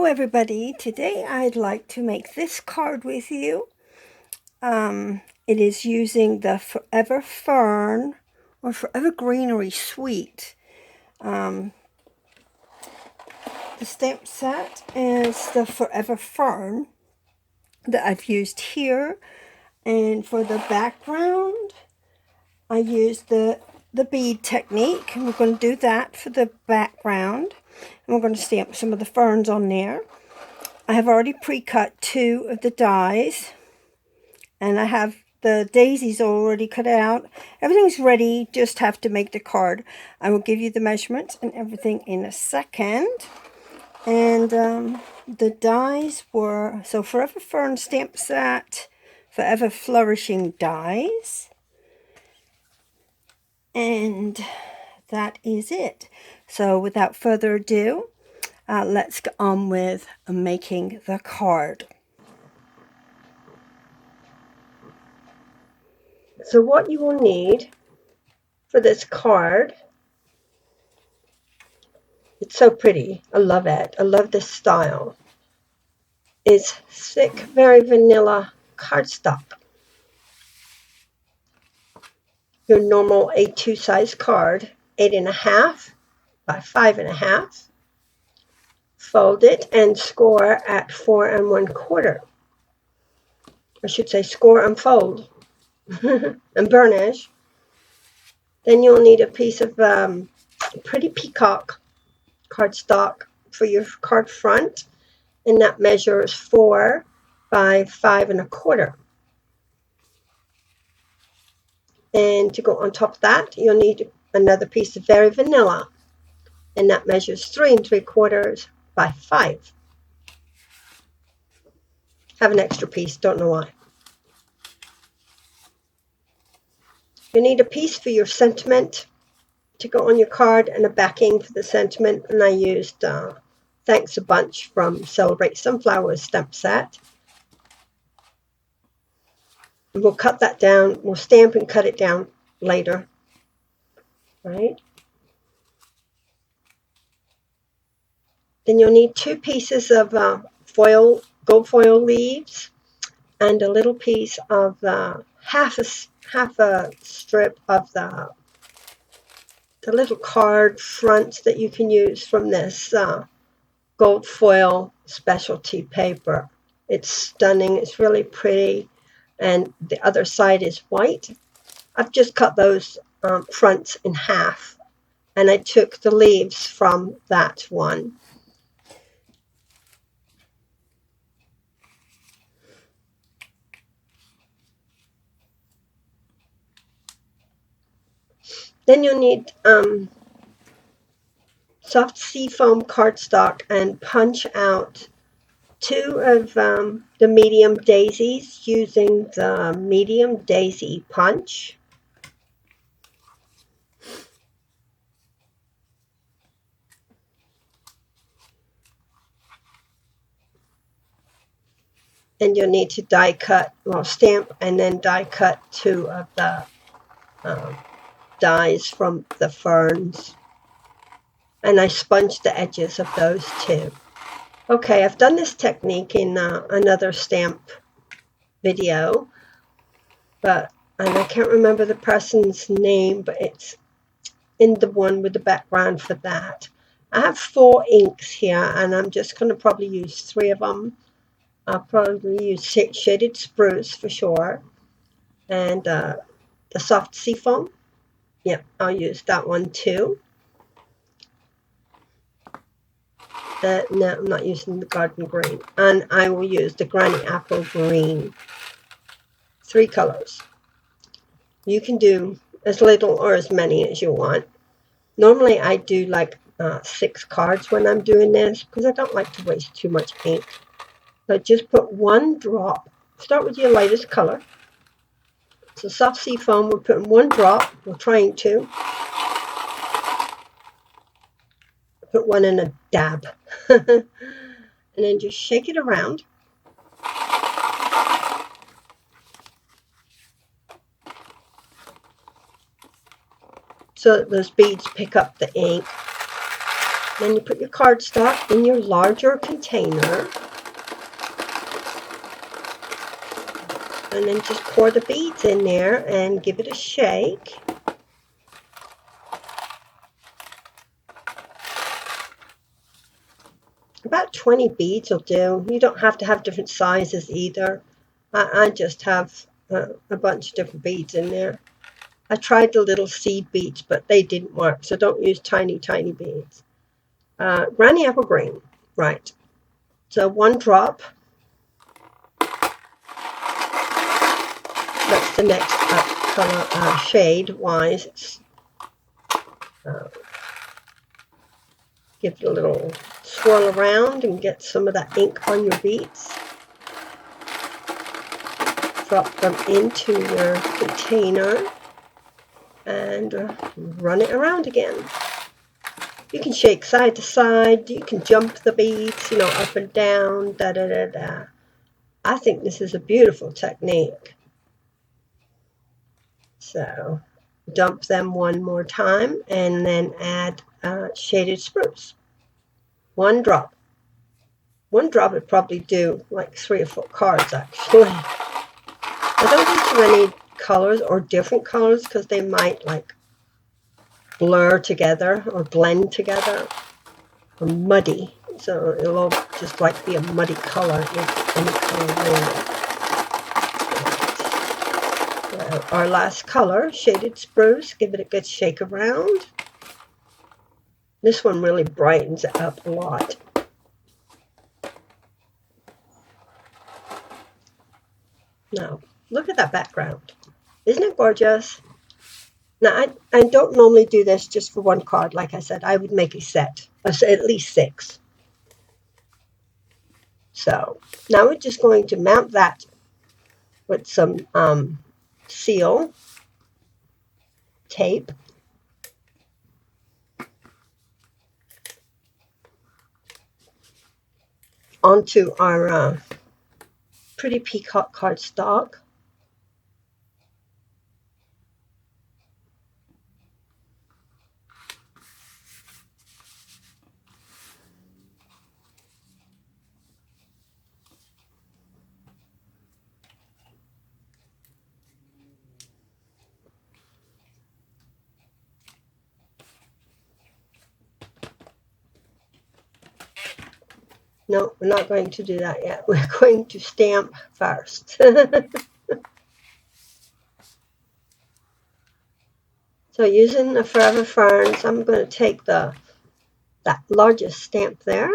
Hello everybody, today I'd like to make this card with you. It is using the Forever Fern or Forever Greenery Suite. The stamp set is the Forever Fern that I've used here, and for the background I used the bead technique, and we're going to do that for the background, and we're going to stamp some of the ferns on there. I have already pre-cut 2 of the dies, and I have the daisies already cut out. Everything's ready, just have to make the card. I will give you the measurements and everything in a second. And the dies were, so Forever Fern stamp set, Forever Flourishing dies. And that is it. So without further ado, let's get on with making the card. So what you will need for this card, it's so pretty, I love it, I love this style, is thick, very vanilla cardstock. Your normal A2 size card, 8.5 by 5.5. Fold it and score at 4 1/4. I should say score and fold and burnish. Then you'll need a piece of pretty peacock cardstock for your card front, and that measures 4 by 5 1/4. And to go on top of that, you'll need another piece of very vanilla, and that measures 3 3/4 by 5. Have an extra piece, don't know why. You need a piece for your sentiment to go on your card, and a backing for the sentiment, and I used Thanks a Bunch from Celebrate Sunflowers stamp set. We'll cut that down, we'll stamp and cut it down later, right? Then you'll need 2 pieces of gold foil leaves, and a little piece of half a strip of the little card fronts that you can use from this gold foil specialty paper. It's stunning, it's really pretty, and the other side is white. I've just cut those fronts in half, and I took the leaves from that one. Then you'll need soft seafoam cardstock, and punch out 2 of the medium daisies using the medium daisy punch. And you'll need to die cut, well, stamp and then die cut 2 of the dies from the ferns. And I sponged the edges of those 2. Okay, I've done this technique in another stamp video, and I can't remember the person's name, but it's in the one with the background for that. I have 4 inks here, and I'm just going to probably use 3 of them. I'll probably use Shaded Spruce for sure, and the soft seafoam. Yep, I'll use that one too. No, I'm not using the garden green, and I will use the granny apple green. 3 colors. You can do as little or as many as you want. Normally I do like 6 cards when I'm doing this, because I don't like to waste too much ink. But just put 1 drop. Start with your lightest color. So soft seafoam, we're putting 1 drop. We're trying to put 1 in a dab. And then just shake it around. So that those beads pick up the ink. Then you put your cardstock in your larger container. And then just pour the beads in there and give it a shake. About 20 beads will do. You don't have to have different sizes either. I just have a bunch of different beads in there. I tried the little seed beads, but they didn't work, so don't use tiny, tiny beads. Granny apple green, right. So 1 drop. That's the next color, shade-wise. Give it a little swirl around and get some of that ink on your beads. Drop them into your container and run it around again. You can shake side to side. You can jump the beads, you know, up and down, da-da-da-da. I think this is a beautiful technique. So dump them one more time and then add shaded spruce. 1 drop. 1 drop would probably do like 3 or 4 cards, actually. I don't do too many colors or different colors because they might like blur together or blend together or muddy. So it'll all just like be a muddy color in any color really. So our last color, shaded spruce, give it a good shake around. This one really brightens it up a lot. Now, look at that background. Isn't it gorgeous? Now, I don't normally do this just for 1 card. Like I said, I would make a set of at least 6. So now we're just going to mount that with some seal tape. Onto our pretty peacock cardstock. No, we're not going to do that yet. We're going to stamp first. So using the Forever Ferns, I'm going to take that largest stamp there.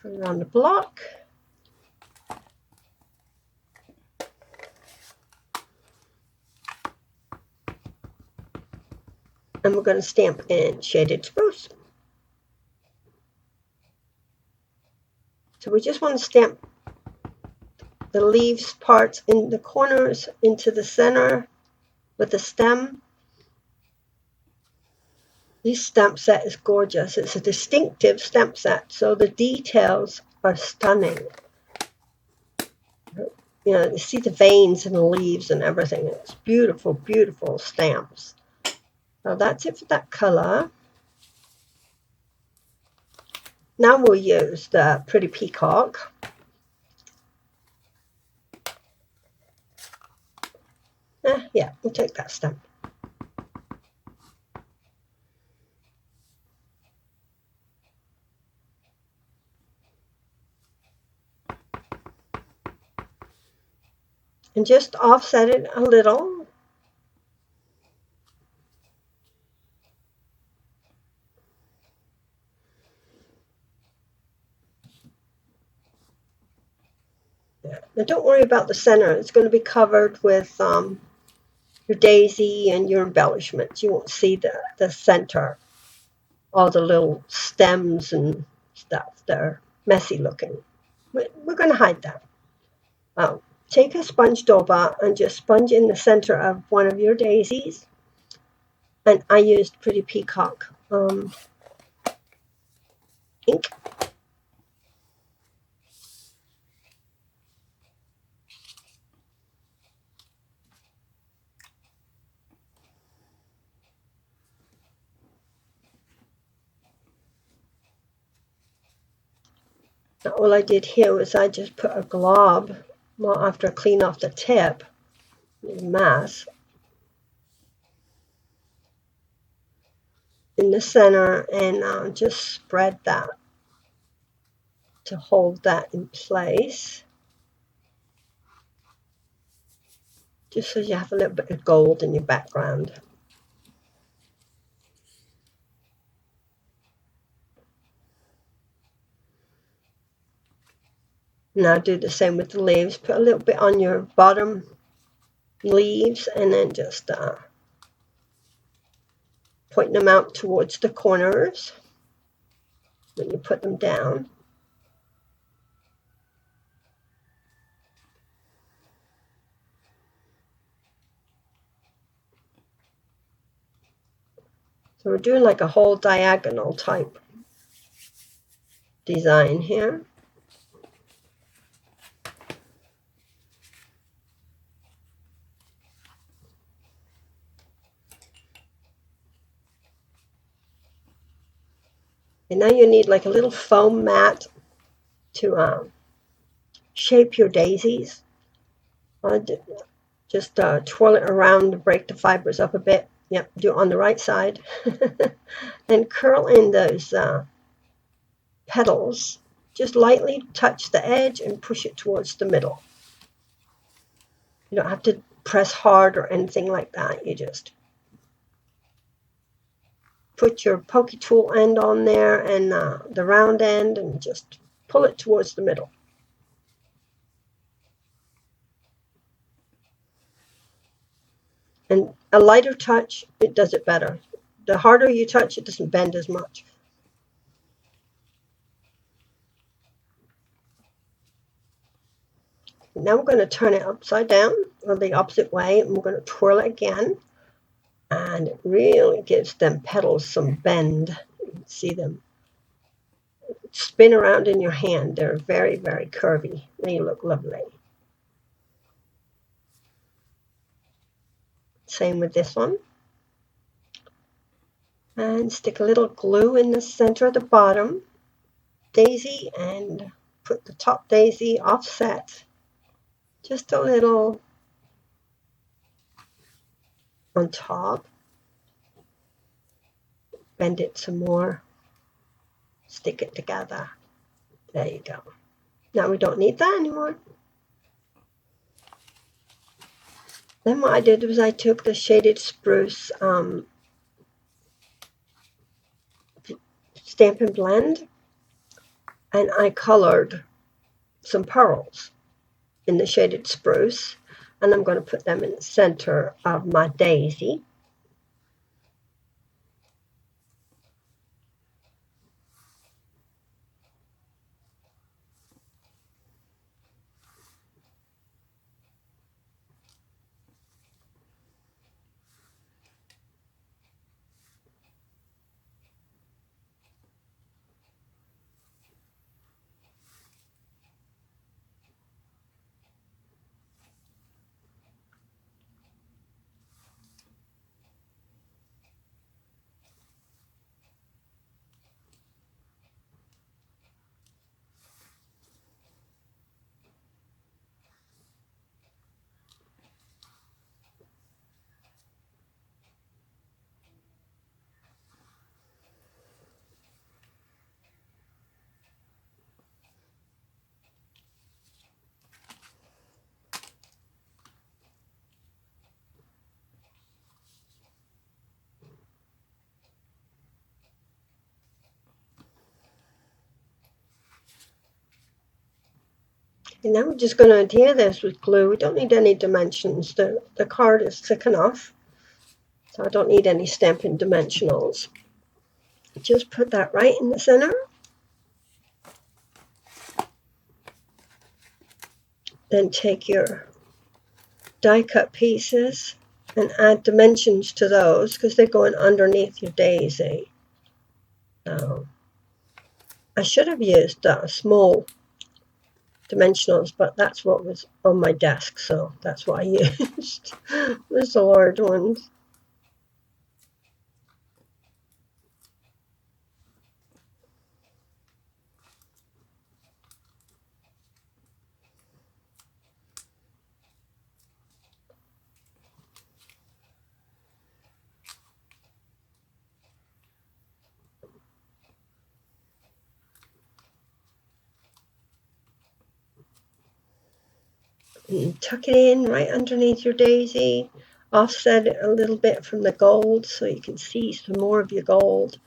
Put it on the block. And we're going to stamp in shaded spruce. So we just want to stamp the leaves parts in the corners into the center with the stem. This stamp set is gorgeous. It's a distinctive stamp set, so the details are stunning. You know, you see the veins in the leaves and everything. It's beautiful, beautiful stamps. So that's it for that color. Now we'll use the Pretty Peacock. Yeah, we'll take that stamp. And just offset it a little. Now don't worry about the center. It's going to be covered with your daisy and your embellishments. You won't see the center, all the little stems and stuff. They're messy looking. We're going to hide that. Take a sponge dauber and just sponge in the center of one of your daisies. And I used Pretty Peacock ink. All I did here was I just put a glob, well, after I clean off the tip, mass, in the center, and just spread that to hold that in place. Just so you have a little bit of gold in your background. Now do the same with the leaves. Put a little bit on your bottom leaves and then just point them out towards the corners when you put them down. So we're doing like a whole diagonal type design here. And now you need like a little foam mat to shape your daisies. Just twirl it around to break the fibers up a bit. Yep, do it on the right side. Then curl in those petals. Just lightly touch the edge and push it towards the middle. You don't have to press hard or anything like that. You just put your pokey tool end on there and the round end and just pull it towards the middle. And a lighter touch, it does it better. The harder you touch, it doesn't bend as much. Now we're going to turn it upside down or the opposite way, and we're going to twirl it again. And it really gives them petals some bend. You can see them spin around in your hand. They're very, very curvy. They look lovely. Same with this one. And stick a little glue in the center of the bottom daisy and put the top daisy offset just a little on top. Bend it some more. Stick it together. There you go. Now we don't need that anymore. Then what I did was I took the shaded spruce Stampin' Blend and I colored some pearls in the shaded spruce, and I'm going to put them in the center of my daisy. And now we're just going to adhere this with glue. We don't need any dimensions. The card is thick enough, so I don't need any Stampin' Dimensionals. Just put that right in the center. Then take your die cut pieces and add dimensions to those because they're going underneath your daisy. I should have used small dimensionals, but that's what was on my desk, so that's what I used. There's the large ones. and tuck it in right underneath your daisy. Offset it a little bit from the gold so you can see some more of your gold.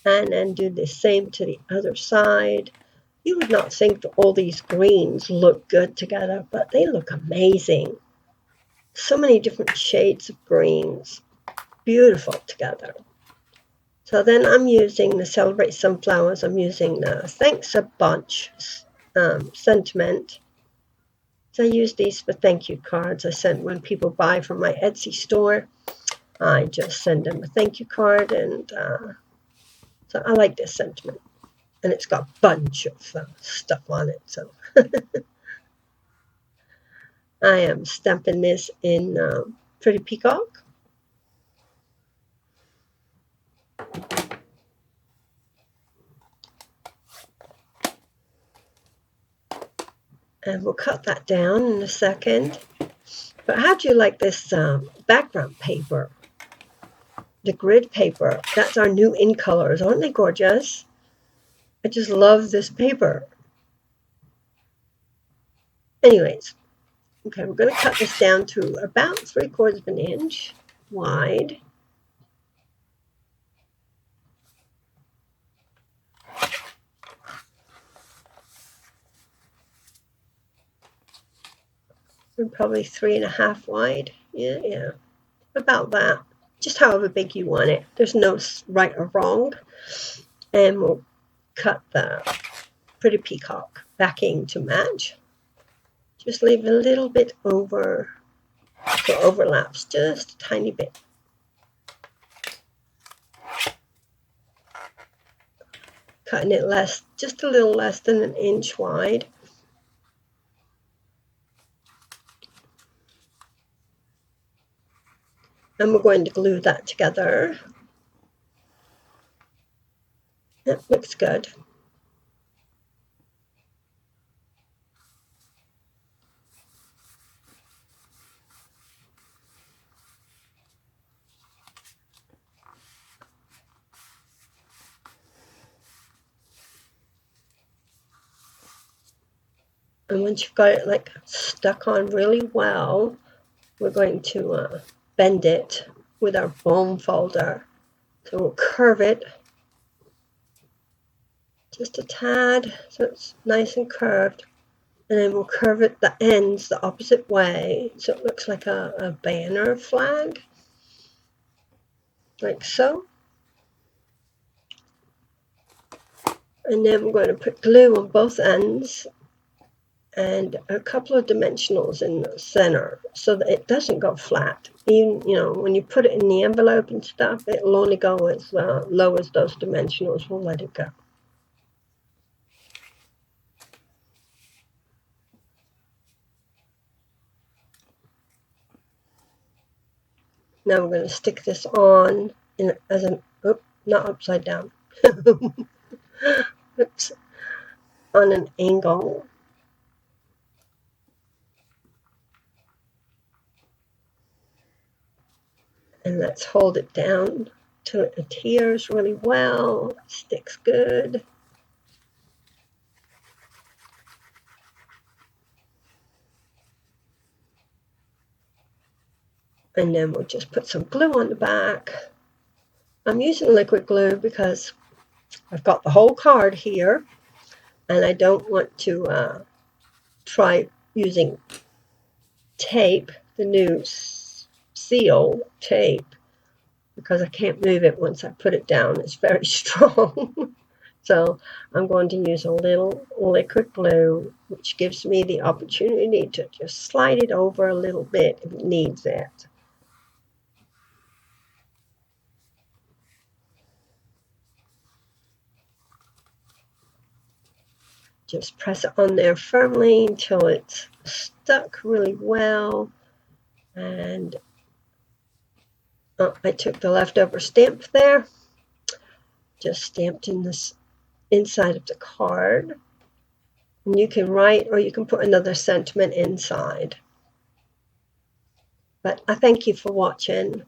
And then do the same to the other side. You would not think that all these greens look good together, but they look amazing. So many different shades of greens, beautiful together. So then I'm using the Celebrate Sunflowers. I'm using the Thanks a Bunch sentiment. So I use these for thank you cards. I send when people buy from my Etsy store. I just send them a thank you card, and so I like this sentiment. And it's got a bunch of stuff on it. So I am stamping this in Pretty Peacock. And we'll cut that down in a second. But how do you like this background paper? The grid paper. That's our new in colors. Aren't they gorgeous? I just love this paper. Anyways, okay, we're going to cut this down to about 3/4 of an inch wide. And probably 3.5 wide. Yeah, about that. Just however big you want it. There's no right or wrong. And we'll cut the Pretty Peacock backing to match. Just leave a little bit over, so overlaps just a tiny bit. Cutting it less, just a little less than an inch wide. And we're going to glue that together. That looks good. And once you've got it like stuck on really well, we're going to bend it with our foam folder. So we'll curve it just a tad so it's nice and curved. And then we'll curve it the ends the opposite way so it looks like a banner flag, like so. And then we're going to put glue on both ends and a couple of dimensionals in the center so that it doesn't go flat. Even, when you put it in the envelope and stuff, it'll only go as low as those dimensionals will let it go. Now we're going to stick this on as an, not upside down, oops, on an angle. And let's hold it down till it adheres really well, sticks good. And then we'll just put some glue on the back. I'm using liquid glue because I've got the whole card here, and I don't want to try using tape, the new seal tape, because I can't move it once I put it down. It's very strong. So I'm going to use a little liquid glue, which gives me the opportunity to just slide it over a little bit if it needs it. Just press it on there firmly until it's stuck really well. And I took the leftover stamp there, just stamped in this inside of the card. And you can write or you can put another sentiment inside. But I thank you for watching.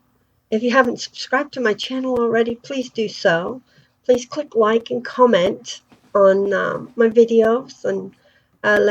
If you haven't subscribed to my channel already, please do so. Please click like and comment on my videos, and let